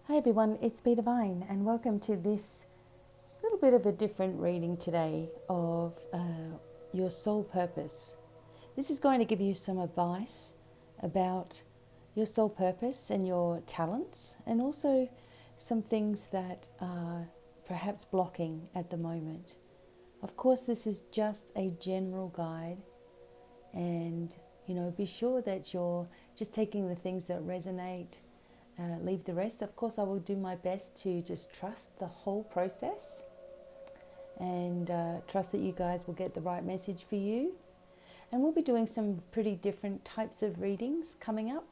Hi everyone, it's BDevine and welcome to this little bit of a different reading today of your soul purpose. This is going to give you some advice about your soul purpose and your talents, and also some things that are perhaps blocking at the moment. Of course, this is just a general guide, and be sure that you're just taking the things that resonate. Leave the rest. Of course, I will do my best to just trust the whole process and trust that you guys will get the right message for you. And we'll be doing some pretty different types of readings coming up.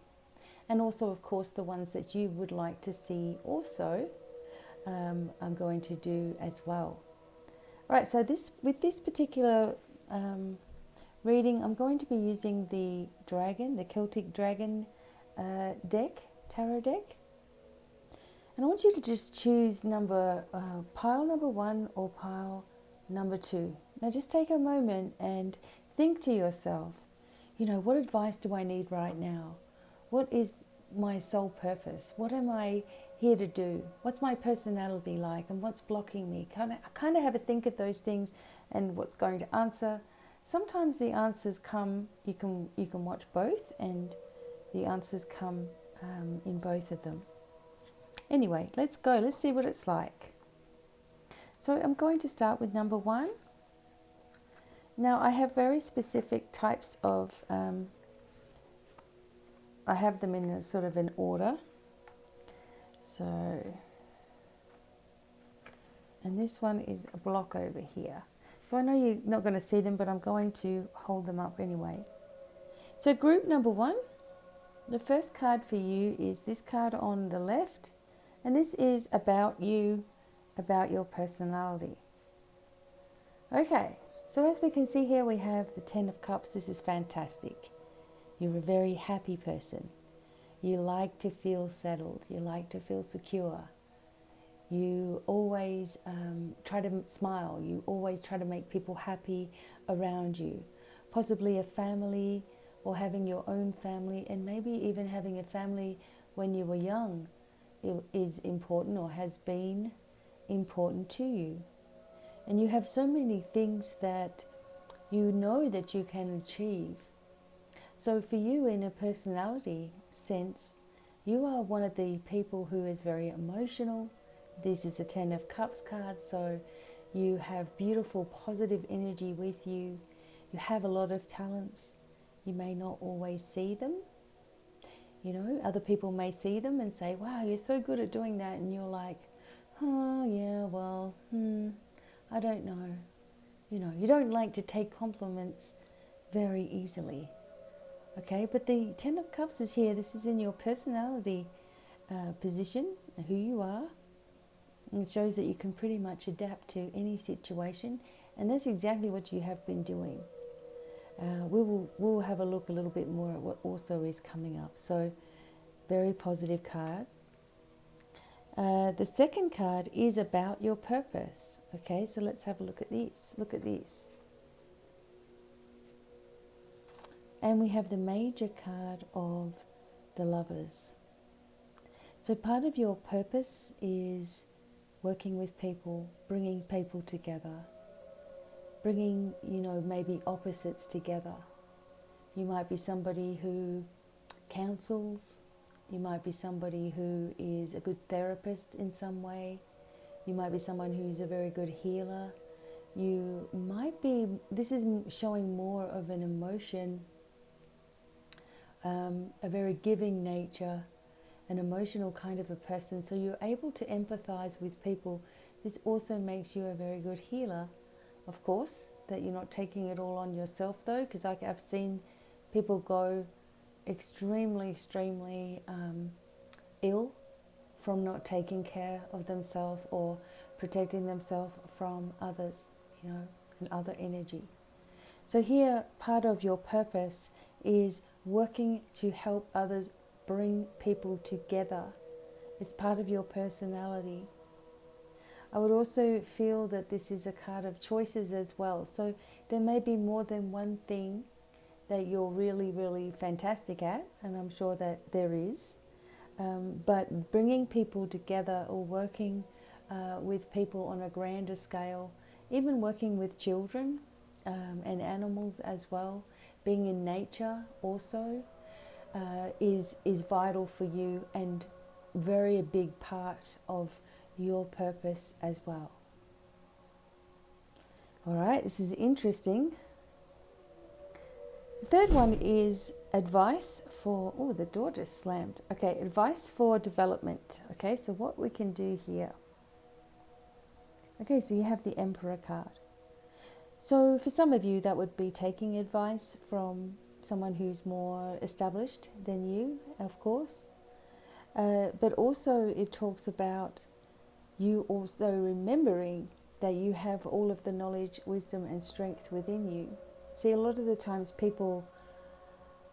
And also, of course, the ones that you would like to see also, I'm going to do as well. All right, so with this particular reading, I'm going to be using the Celtic Dragon deck, tarot deck. And I want you to just choose pile number 1 or pile number 2. Now just take a moment and think to yourself, what advice do I need right now? What is my soul purpose? What am I here to do? What's my personality like, and what's blocking me? Kind of have a think of those things and what's going to answer. Sometimes the answers come, you can watch both, and the answers come in both of them. Anyway, let's go. Let's see what it's like. So I'm going to start with number 1. Now I have very specific types of, I have them in a sort of an order. So, and this one is a block over here. So I know you're not going to see them, but I'm going to hold them up anyway. So group number 1, the first card for you is this card on the left. And this is about you, about your personality. Okay, so as we can see here, we have the 10 of Cups. This is fantastic. You're a very happy person. You like to feel settled. You like to feel secure. You always try to smile. You always try to make people happy around you. Possibly a family, or having your own family, and maybe even having a family when you were young is important, or has been important to you. And you have so many things that you know that you can achieve. So for you, in a personality sense, you are one of the people who is very emotional. This is the 10 of Cups card, so you have beautiful positive energy with you. You have a lot of talents. You may not always see them. Other people may see them and say, wow, you're so good at doing that. And you're like, oh, yeah, well, I don't know. You don't like to take compliments very easily. Okay, but the 10 of Cups is here. This is in your personality position, who you are. And it shows that you can pretty much adapt to any situation. And that's exactly what you have been doing. We'll have a look a little bit more at what also is coming up. So, very positive card. The second card is about your purpose. Okay, so let's have a look at this. Look at this. And we have the major card of the Lovers. So part of your purpose is working with people, bringing people together. Bringing, maybe opposites together. You might be somebody who counsels. You might be somebody who is a good therapist in some way. You might be someone who's a very good healer. You might be, this is showing more of an emotion, a very giving nature, an emotional kind of a person. So you're able to empathize with people. This also makes you a very good healer. Of course, that you're not taking it all on yourself though, because I've seen people go extremely ill from not taking care of themselves or protecting themselves from others, and other energy. So here, part of your purpose is working to help others, bring people together. It's part of your personality. I would also feel that this is a card of choices as well. So there may be more than one thing that you're really fantastic at, and I'm sure that there is. but bringing people together or working with people on a grander scale, even working with children and animals as well, being in nature also is vital for you and very a big part of your purpose as well. All right, this is interesting. The third one is advice for, oh, the door just slammed. Okay, advice for development. Okay, so what we can do here. Okay, so you have the Emperor card. So for some of you, that would be taking advice from someone who's more established than you, of course. But also it talks about you also remembering that you have all of the knowledge, wisdom and strength within you. See, a lot of the times people,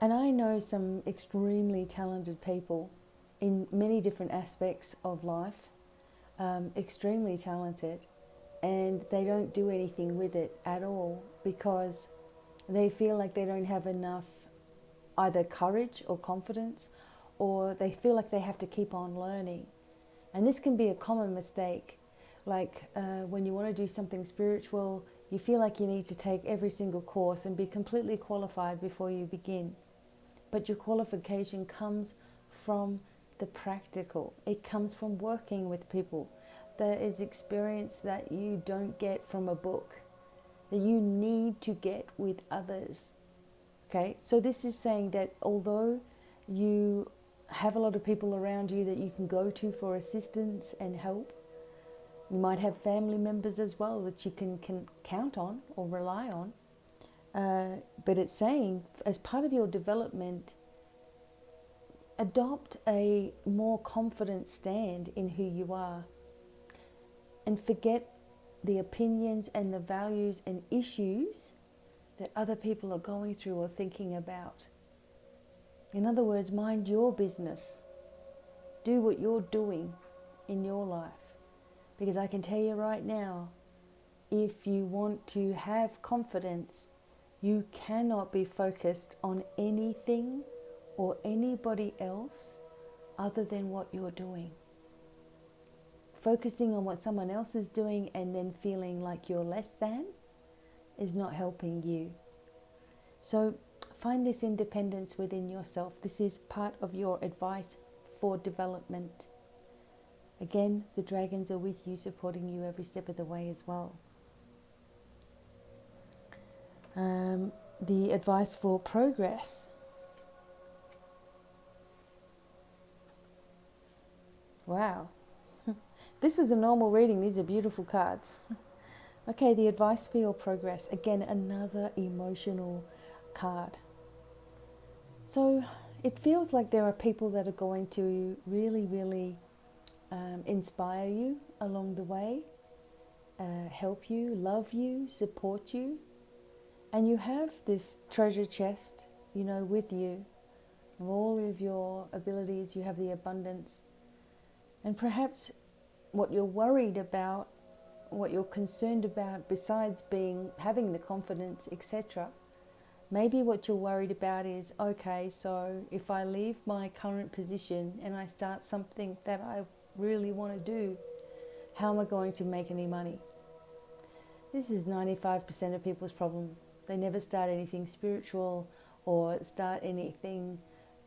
and I know some extremely talented people in many different aspects of life, extremely talented, and they don't do anything with it at all because they feel like they don't have enough either courage or confidence, or they feel like they have to keep on learning. And this can be a common mistake. Like when you want to do something spiritual, you feel like you need to take every single course and be completely qualified before you begin. But your qualification comes from the practical. It comes from working with people. There is experience that you don't get from a book, that you need to get with others. Okay, so this is saying that although you have a lot of people around you that you can go to for assistance and help, you might have family members as well that you can count on or rely on. But it's saying as part of your development, adopt a more confident stand in who you are and forget the opinions and the values and issues that other people are going through or thinking about. In other words, mind your business. Do what you're doing in your life. Because I can tell you right now, if you want to have confidence, you cannot be focused on anything or anybody else other than what you're doing. Focusing on what someone else is doing and then feeling like you're less than is not helping you. So find this independence within yourself. This is part of your advice for development. Again, the dragons are with you, supporting you every step of the way as well. The advice for progress. Wow. This was a normal reading. These are beautiful cards. Okay, the advice for your progress. Again, another emotional card. So it feels like there are people that are going to really, really inspire you along the way, help you, love you, support you. And you have this treasure chest, with you, of all of your abilities. You have the abundance. And perhaps what you're worried about, what you're concerned about, besides having the confidence, etc., maybe what you're worried about is, okay, so if I leave my current position and I start something that I really want to do, how am I going to make any money? This is 95% of people's problem. They never start anything spiritual or start anything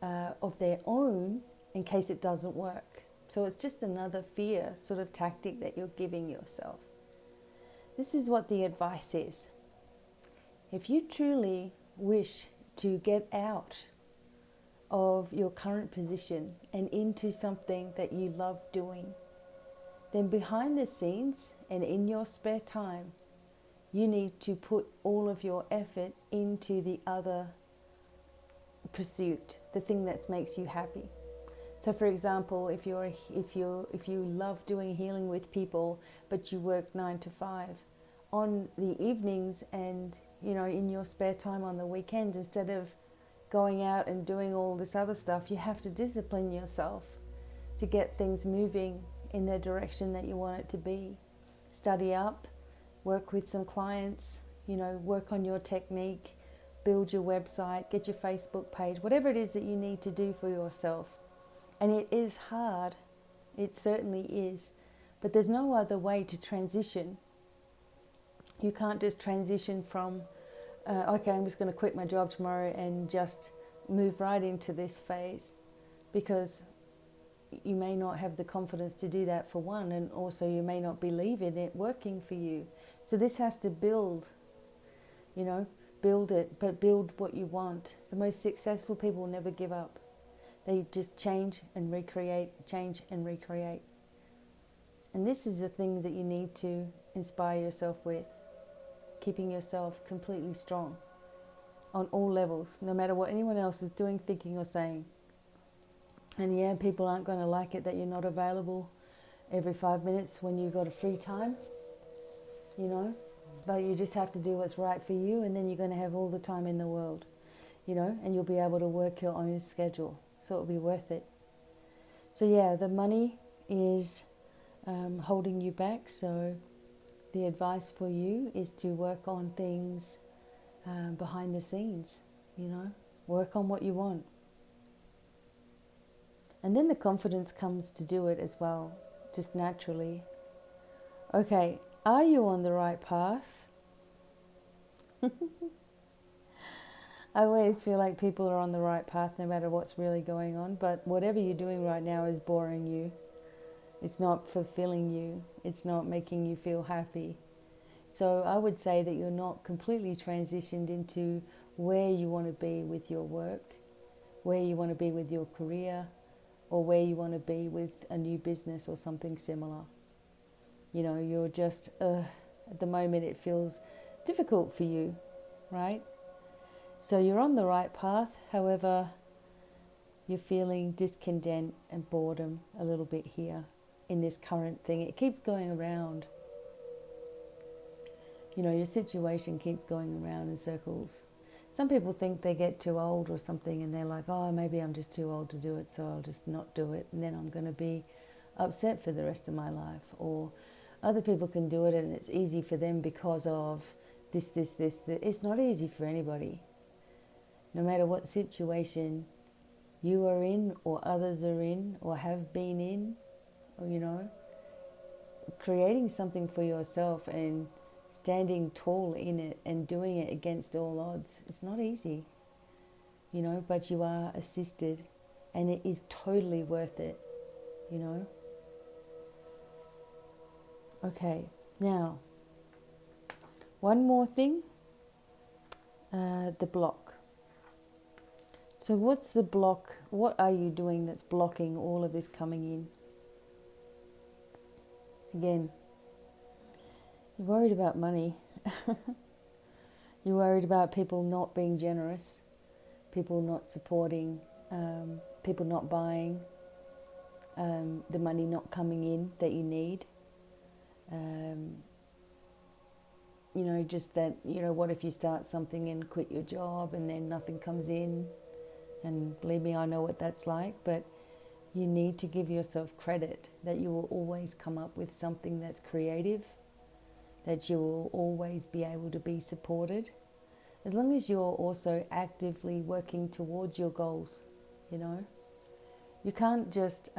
of their own in case it doesn't work. So it's just another fear sort of tactic that you're giving yourself. This is what the advice is. If you truly wish to get out of your current position and into something that you love doing, then behind the scenes and in your spare time, you need to put all of your effort into the other pursuit, the thing that makes you happy. So for example, if you love doing healing with people, but you work 9 to 5, on the evenings and in your spare time on the weekends, instead of going out and doing all this other stuff, you have to discipline yourself to get things moving in the direction that you want it to be. Study up, work with some clients, work on your technique, build your website, get your Facebook page, whatever it is that you need to do for yourself. And it is hard. It certainly is. But there's no other way to transition. You can't just transition from, okay, I'm just going to quit my job tomorrow and just move right into this phase, because you may not have the confidence to do that, for one, and also you may not believe in it working for you. So this has to build, build it, but build what you want. The most successful people never give up. They just change and recreate, change and recreate. And this is the thing that you need to inspire yourself with, keeping yourself completely strong on all levels, no matter what anyone else is doing, thinking or saying. And yeah, people aren't going to like it that you're not available every 5 minutes when you've got a free time, but you just have to do what's right for you, and then you're going to have all the time in the world, and you'll be able to work your own schedule. So it'll be worth it. So yeah, the money is holding you back. So the advice for you is to work on things behind the scenes, work on what you want. And then the confidence comes to do it as well, just naturally. Okay, are you on the right path? I always feel like people are on the right path no matter what's really going on, but whatever you're doing right now is boring you. It's not fulfilling you. It's not making you feel happy. So I would say that you're not completely transitioned into where you want to be with your work, where you want to be with your career, or where you want to be with a new business or something similar. You're just, at the moment it feels difficult for you, right? So you're on the right path, however, you're feeling discontent and boredom a little bit here in this current thing. It keeps going around. Your situation keeps going around in circles. Some people think they get too old or something and they're like, oh, maybe I'm just too old to do it, so I'll just not do it, and then I'm going to be upset for the rest of my life. Or other people can do it and it's easy for them because of this. It's not easy for anybody. No matter what situation you are in or others are in or have been in, or, creating something for yourself and standing tall in it and doing it against all odds, it's not easy, but you are assisted and it is totally worth it, Okay, now, one more thing, the block. So what's the block? What are you doing that's blocking all of this coming in? Again, you're worried about money. You're worried about people not being generous, people not supporting, people not buying, the money not coming in that you need. Just that, what if you start something and quit your job and then nothing comes in? And believe me, I know what that's like, but you need to give yourself credit that you will always come up with something that's creative, that you will always be able to be supported, as long as you're also actively working towards your goals, You can't just,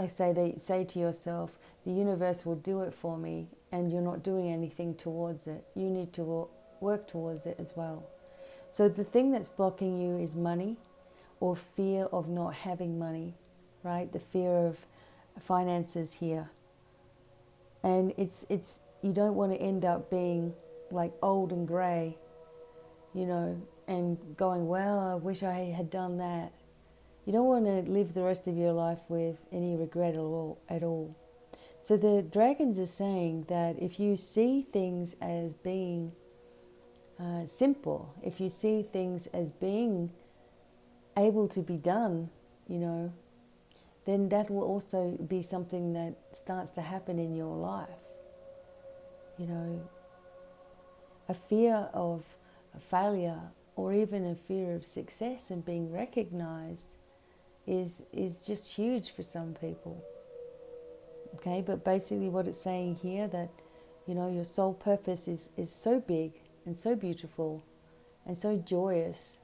say to yourself, the universe will do it for me, and you're not doing anything towards it. You need to work towards it as well. So the thing that's blocking you is money, or fear of not having money, right? The fear of finances here. And it's you don't want to end up being like old and grey, and going, well, I wish I had done that. You don't want to live the rest of your life with any regret at all. So the dragons are saying that if you see things as being simple, if you see things as being able to be done, then that will also be something that starts to happen in your life. A fear of failure or even a fear of success and being recognized is just huge for some people. Okay, but basically what it's saying here, that your soul purpose is so big and so beautiful and so joyous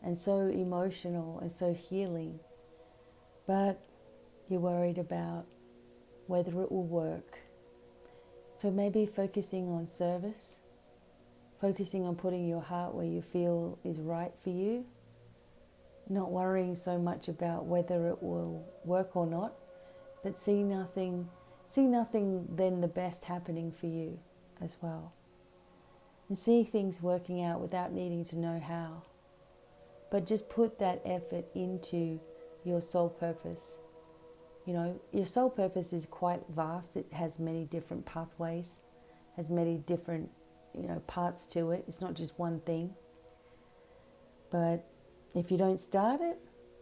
and so emotional and so healing, but you're worried about whether it will work. So maybe focusing on service, focusing on putting your heart where you feel is right for you, not worrying so much about whether it will work or not, but see nothing then the best happening for you as well. And see things working out without needing to know how. But just put that effort into your soul purpose. You know, your soul purpose is quite vast. It has many different pathways, has many different, parts to it. It's not just one thing. But if you don't start it,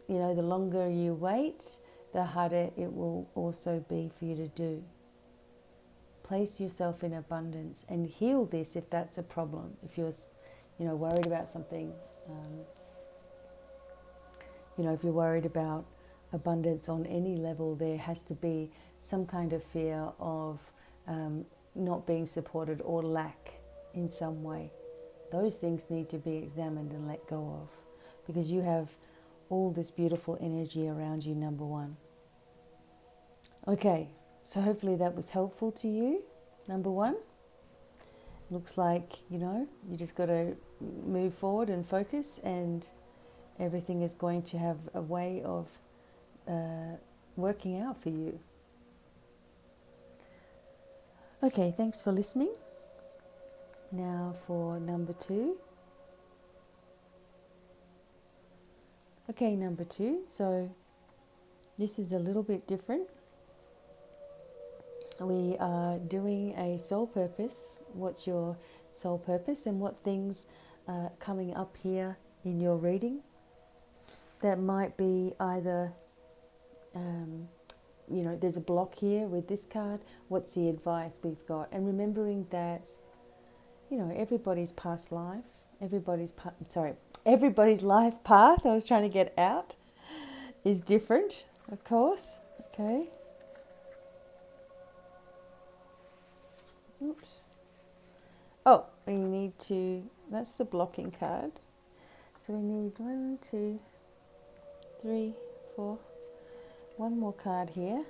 the longer you wait, the harder it will also be for you to do. Place yourself in abundance and heal this if that's a problem. If you're, worried about something, if you're worried about abundance on any level, there has to be some kind of fear of not being supported or lack in some way. Those things need to be examined and let go of, because you have all this beautiful energy around you, number one. Okay, so hopefully that was helpful to you, number one. Looks like, you just got to move forward and focus, and everything is going to have a way of working out for you. Okay, thanks for listening. Now for number two. Okay, number two. So this is a little bit different. We are doing a soul purpose. What's your soul purpose, and what things are coming up here in your reading that might be either, there's a block here with this card. What's the advice we've got? And remembering that, everybody's past life, everybody's life path, I was trying to get out, is different, of course. Okay. Oops. Oh, we need to, that's the blocking card. So we need 1, 2, 3, 4, one more card here.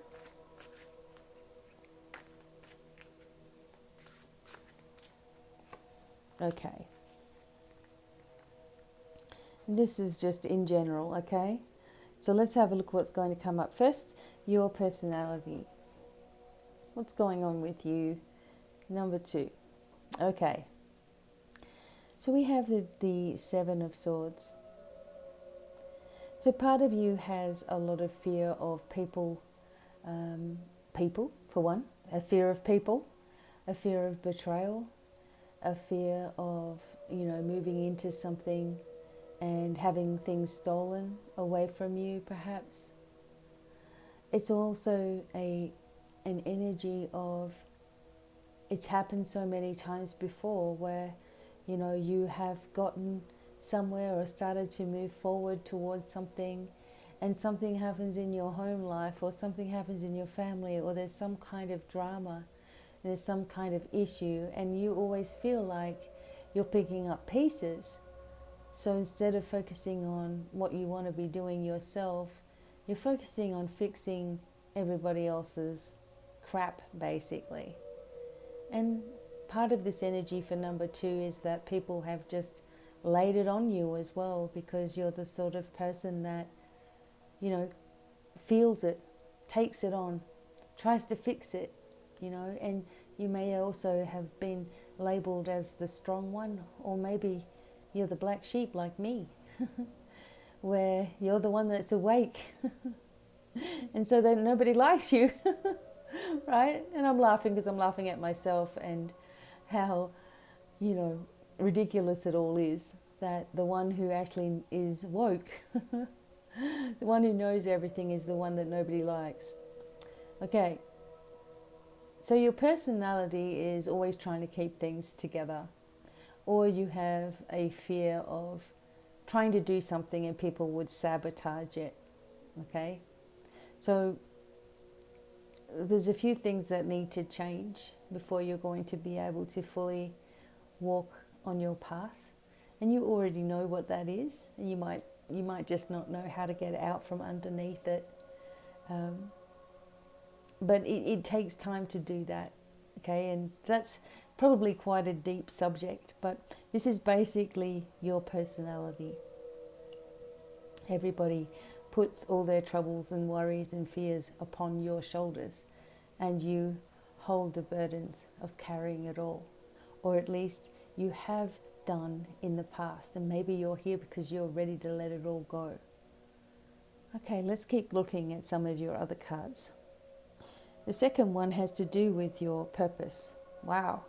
Okay. This is just in general, okay? So let's have a look what's going to come up. First, your personality. What's going on with you? Number 2. Okay. So we have the 7 of Swords. So part of you has a lot of fear of people, for one, a fear of people, a fear of betrayal, a fear of, moving into something and having things stolen away from you, perhaps. It's also an energy of, it's happened so many times before where, you have gotten somewhere or started to move forward towards something, and something happens in your home life, or something happens in your family, or there's some kind of drama, there's some kind of issue, and you always feel like you're picking up pieces. So instead of focusing on what you want to be doing yourself, you're focusing on fixing everybody else's crap, basically. And part of this energy for number 2 is that people have just laid it on you as well, because you're the sort of person that, feels it, takes it on, tries to fix it, and you may also have been labeled as the strong one, or maybe you're the black sheep like me, where you're the one that's awake, and so then nobody likes you, right? And I'm laughing because I'm laughing at myself and how, ridiculous it all is, that the one who actually is woke, the one who knows everything, is the one that nobody likes. Okay, so your personality is always trying to keep things together, or you have a fear of trying to do something and people would sabotage it, okay? So there's a few things that need to change before you're going to be able to fully walk on your path, and you already know what that is, and you might just not know how to get out from underneath it. But it takes time to do that, okay? And that's probably quite a deep subject, but this is basically your personality. Everybody puts all their troubles and worries and fears upon your shoulders, and you hold the burdens of carrying it all, or at least you have done in the past, and maybe you're here because you're ready to let it all go. Okay, let's keep looking at some of your other cards. The second one has to do with your purpose. Wow.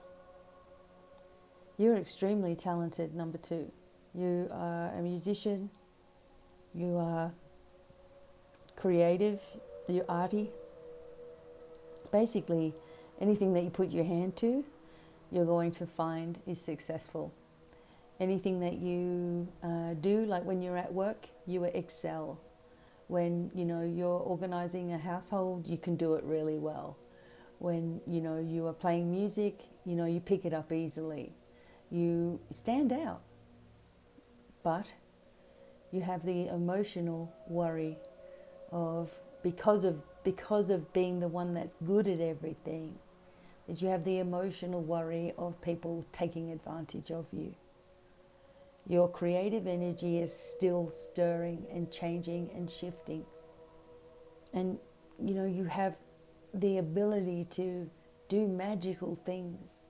You're extremely talented, number 2. You are a musician. You are creative. You're arty. Basically, anything that you put your hand to, you're going to find is successful. Anything that you do, like when you're at work, you excel. When, you're organizing a household, you can do it really well. When, you are playing music, you pick it up easily. You stand out. But you have the emotional worry of, because of being the one that's good at everything, that you have the emotional worry of people taking advantage of you. Your creative energy is still stirring and changing and shifting. And, you have the ability to do magical things.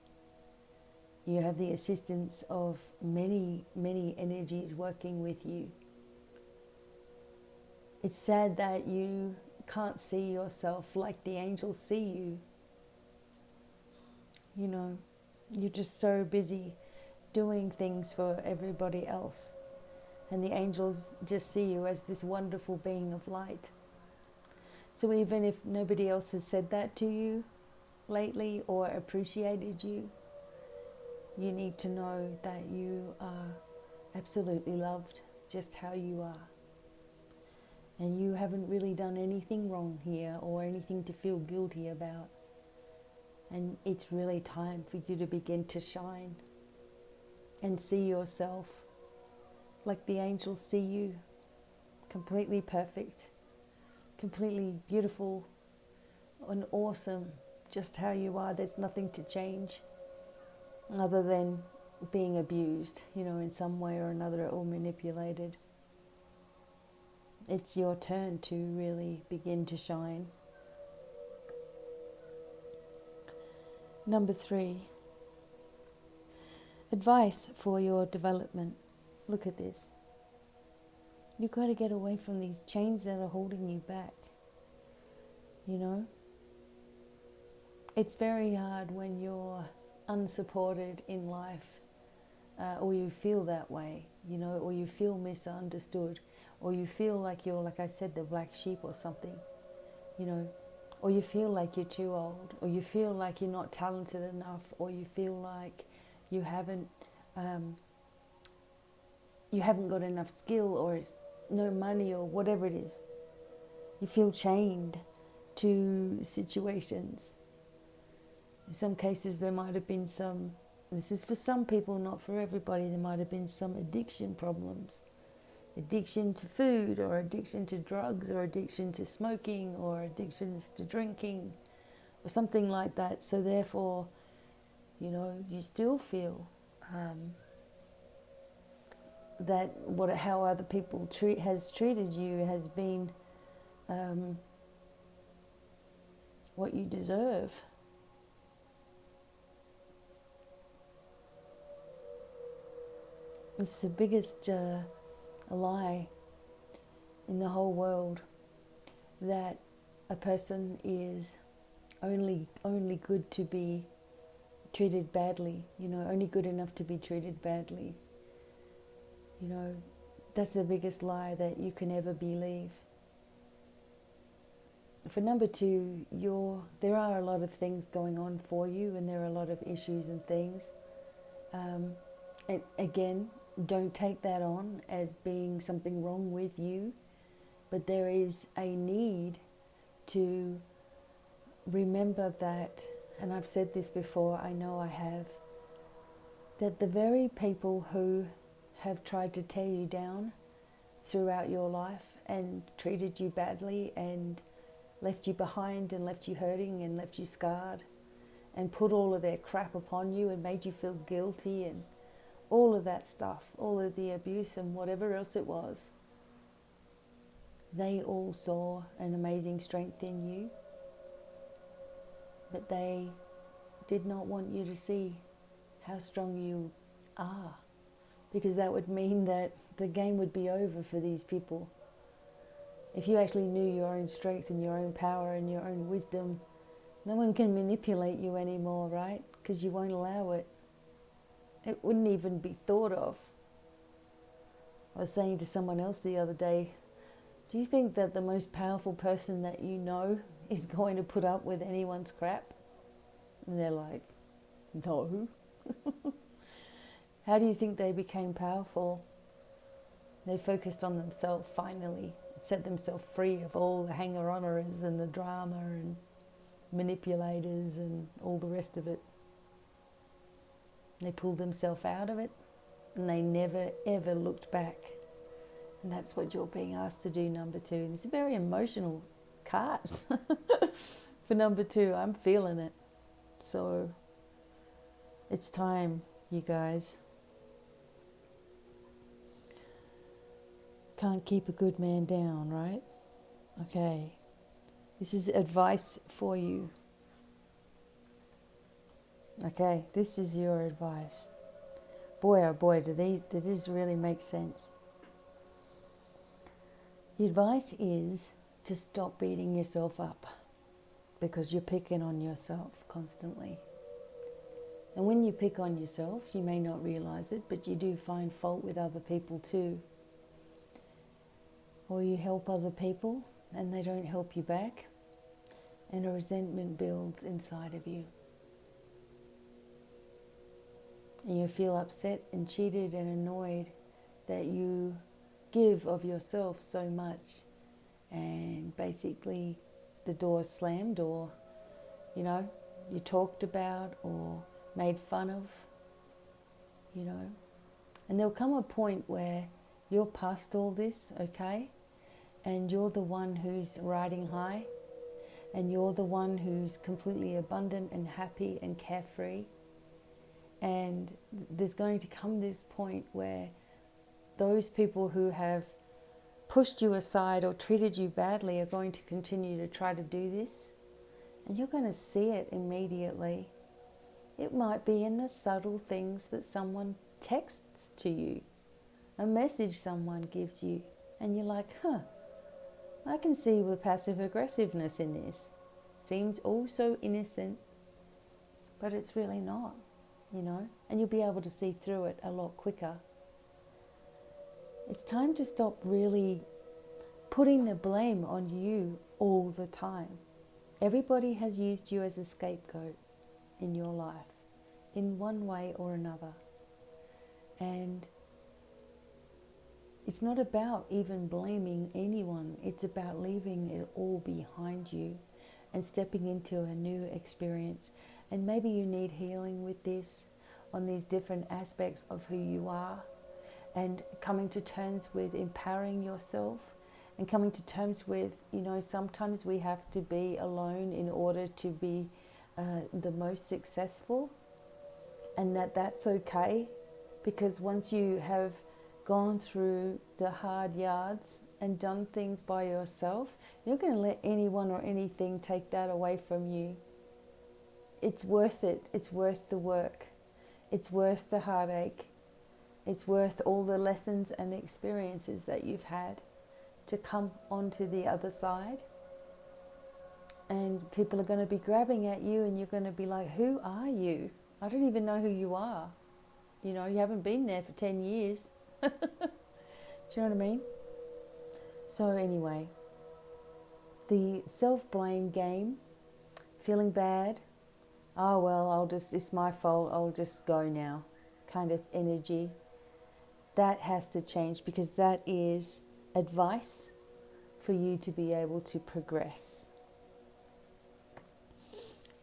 You have the assistance of many, many energies working with you. It's sad that you can't see yourself like the angels see you. You're just so busy doing things for everybody else. And the angels just see you as this wonderful being of light. So even if nobody else has said that to you lately or appreciated you, you need to know that you are absolutely loved just how you are. And you haven't really done anything wrong here or anything to feel guilty about. And it's really time for you to begin to shine and see yourself like the angels see you, completely perfect, completely beautiful and awesome, just how you are. There's nothing to change other than being abused, in some way or another, or manipulated. It's your turn to really begin to shine. Number 3, advice for your development. Look at this. You've got to get away from these chains that are holding you back. It's very hard when you're unsupported in life, or you feel that way, or you feel misunderstood, or you feel like you're, like I said, the black sheep or something, or you feel like you're too old, or you feel like you're not talented enough, or you feel like you haven't got enough skill, or it's no money, or whatever it is. You feel chained to situations. In some cases there might have been some, this is for some people, not for everybody, there might have been some addiction problems. Addiction to food, or addiction to drugs, or addiction to smoking, or addictions to drinking, or something like that. So therefore, you still feel that how other people has treated you has been what you deserve. It's the biggest lie in the whole world, that a person is only good to be treated badly, only good enough to be treated badly. That's the biggest lie that you can ever believe. For number 2, there are a lot of things going on for you, and there are a lot of issues and things. And again, don't take that on as being something wrong with you, but there is a need to remember that, and I've said this before, I know I have, that the very people who have tried to tear you down throughout your life and treated you badly and left you behind and left you hurting and left you scarred and put all of their crap upon you and made you feel guilty and all of that stuff, all of the abuse and whatever else it was. They all saw an amazing strength in you, but they did not want you to see how strong you are, because that would mean that the game would be over for these people. If you actually knew your own strength and your own power and your own wisdom, no one can manipulate you anymore, right? Because you won't allow it. It wouldn't even be thought of. I was saying to someone else the other day, do you think that the most powerful person that you know is going to put up with anyone's crap? And they're like, no. How do you think they became powerful? They focused on themselves finally, set themselves free of all the hanger-oners and the drama and manipulators and all the rest of it. They pulled themselves out of it and they never ever looked back. And that's what you're being asked to do, number 2. And it's a very emotional card for number 2. I'm feeling it. So it's time, you guys. Can't keep a good man down, right? Okay. This is advice for you. Okay, this is your advice. Boy, oh boy, do this really make sense. The advice is to stop beating yourself up, because you're picking on yourself constantly. And when you pick on yourself, you may not realize it, but you do find fault with other people too. Or you help other people and they don't help you back, and a resentment builds inside of you. And you feel upset and cheated and annoyed that you give of yourself so much, and basically the door's slammed, or you talked about or made fun of, and there'll come a point where you're past all this, okay, and you're the one who's riding high, and you're the one who's completely abundant and happy and carefree. And there's going to come this point where those people who have pushed you aside or treated you badly are going to continue to try to do this. And you're going to see it immediately. It might be in the subtle things that someone texts to you, a message someone gives you, and you're like, I can see the passive aggressiveness in this. Seems all so innocent, but it's really not, and you'll be able to see through it a lot quicker. It's time to stop really putting the blame on you all the time. Everybody has used you as a scapegoat in your life, in one way or another. And it's not about even blaming anyone. It's about leaving it all behind you and stepping into a new experience. And maybe you need healing with this, on these different aspects of who you are, and coming to terms with empowering yourself, and coming to terms with, sometimes we have to be alone in order to be the most successful, and that's okay, because once you have gone through the hard yards and done things by yourself, you're not going to let anyone or anything take that away from you. It's worth it. It's worth the work. It's worth the heartache. It's worth all the lessons and experiences that you've had to come onto the other side. And people are going to be grabbing at you, and you're going to be like, who are you? I don't even know who you are. You haven't been there for 10 years. Do you know what I mean? So anyway, the self-blame game, feeling bad, oh well, it's my fault, I'll just go now, kind of energy, that has to change, because that is advice for you to be able to progress.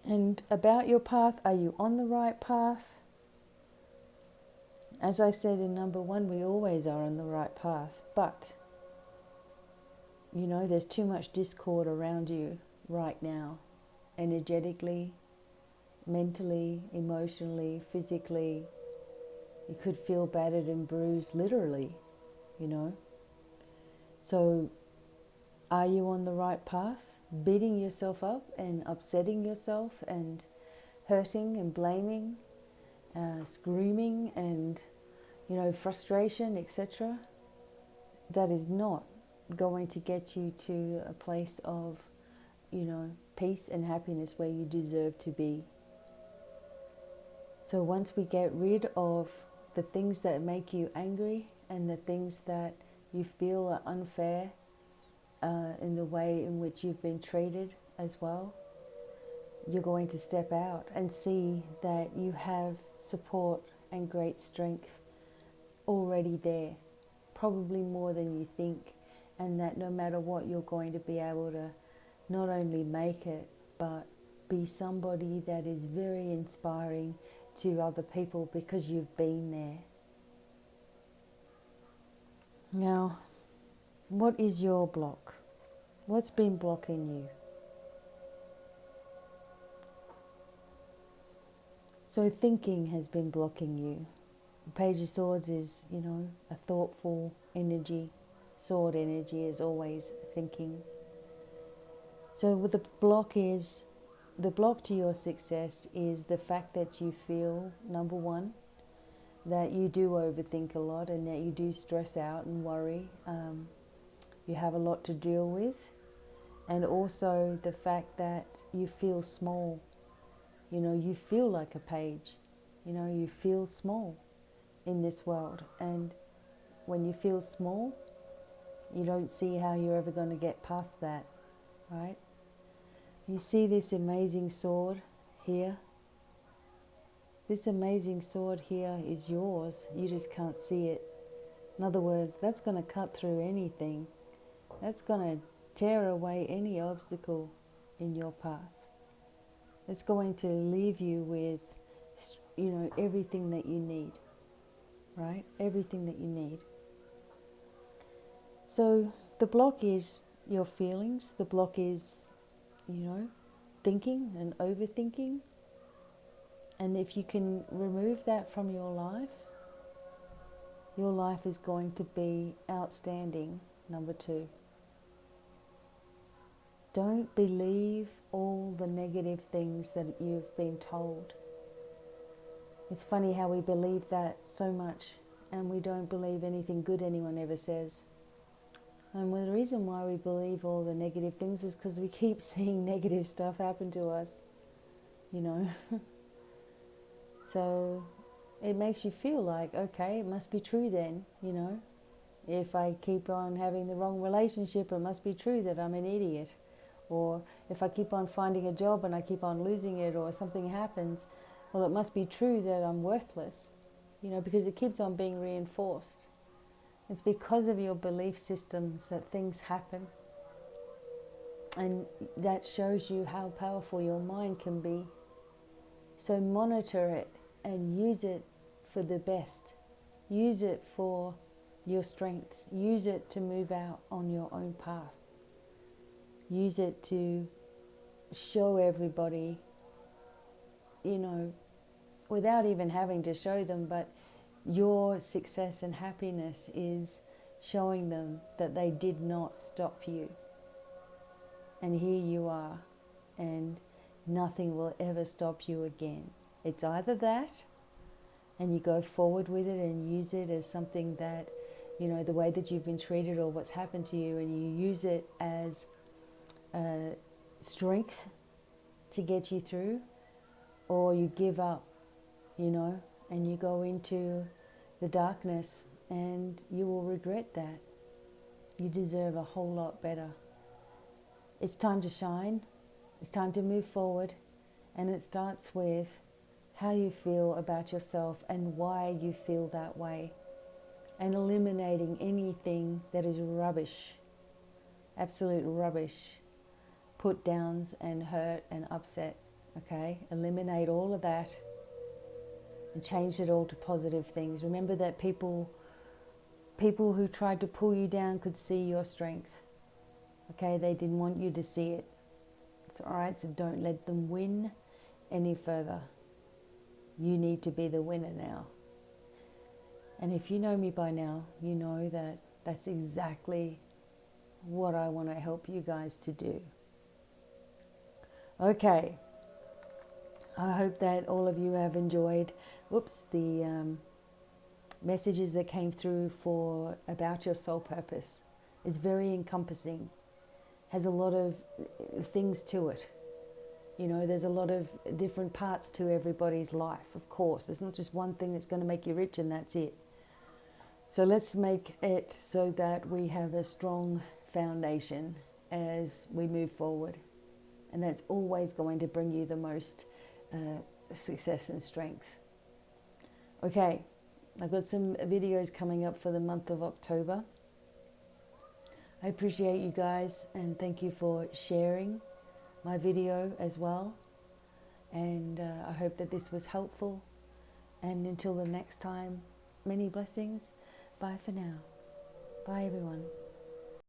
And about your path, are you on the right path? As I said in number 1, we always are on the right path, but there's too much discord around you, right now, energetically, mentally, emotionally, physically. You could feel battered and bruised, literally, you know. So are you on the right path? Beating yourself up and upsetting yourself and hurting and blaming, screaming and, frustration, etc. That is not going to get you to a place of, peace and happiness where you deserve to be. So once we get rid of the things that make you angry and the things that you feel are unfair in the way in which you've been treated as well, you're going to step out and see that you have support and great strength already there, probably more than you think, and that no matter what, you're going to be able to not only make it, but be somebody that is very inspiring to other people because you've been there. Now, what is your block? What's been blocking you? So thinking has been blocking you. The Page of Swords is, a thoughtful energy. Sword energy is always thinking. So what the block to your success is the fact that you feel, number one, that you do overthink a lot and that you do stress out and worry. You have a lot to deal with. And also the fact that you feel small. You feel like a page. You feel small in this world. And when you feel small, you don't see how you're ever going to get past that, right? You see this amazing sword here? This amazing sword here is yours. You just can't see it. In other words, that's going to cut through anything. That's going to tear away any obstacle in your path. It's going to leave you with, everything that you need, right? Everything that you need. So the block is your feelings. The block is, thinking and overthinking. And if you can remove that from your life is going to be outstanding. Number 2. Don't believe all the negative things that you've been told. It's funny how we believe that so much and we don't believe anything good anyone ever says. And the reason why we believe all the negative things is because we keep seeing negative stuff happen to us, So it makes you feel like, okay, it must be true then, If I keep on having the wrong relationship, it must be true that I'm an idiot. Or if I keep on finding a job and I keep on losing it or something happens, well, it must be true that I'm worthless, because it keeps on being reinforced. It's because of your belief systems that things happen. And that shows you how powerful your mind can be. So monitor it and use it for the best. Use it for your strengths. Use it to move out on your own path. Use it to show everybody, without even having to show them, but your success and happiness is showing them that they did not stop you. And here you are, and nothing will ever stop you again. It's either that, and you go forward with it and use it as something that, the way that you've been treated or what's happened to you, and you use it as strength to get you through, or you give up, and you go into the darkness, and you will regret that. You deserve a whole lot better. It's time to shine. It's time to move forward. And it starts with how you feel about yourself and why you feel that way. And eliminating anything that is rubbish, absolute rubbish, put downs and hurt and upset. Okay? Eliminate all of that and change it all to positive things. Remember that people who tried to pull you down could see your strength. Okay? They didn't want you to see it. It's all right, so don't let them win any further. You need to be the winner now. And if you know me by now, you know that that's exactly what I want to help you guys to do. Okay. I hope that all of you have enjoyed, the messages that came through about your soul purpose. It's very encompassing, has a lot of things to it. You know, there's a lot of different parts to everybody's life, of course. There's not just one thing that's going to make you rich and that's it. So let's make it so that we have a strong foundation as we move forward. And that's always going to bring you the most success and strength. Okay, I've got some videos coming up for the month of October. I appreciate you guys and thank you for sharing my video as well. And I hope that this was helpful. And until the next time, many blessings. Bye for now. Bye everyone.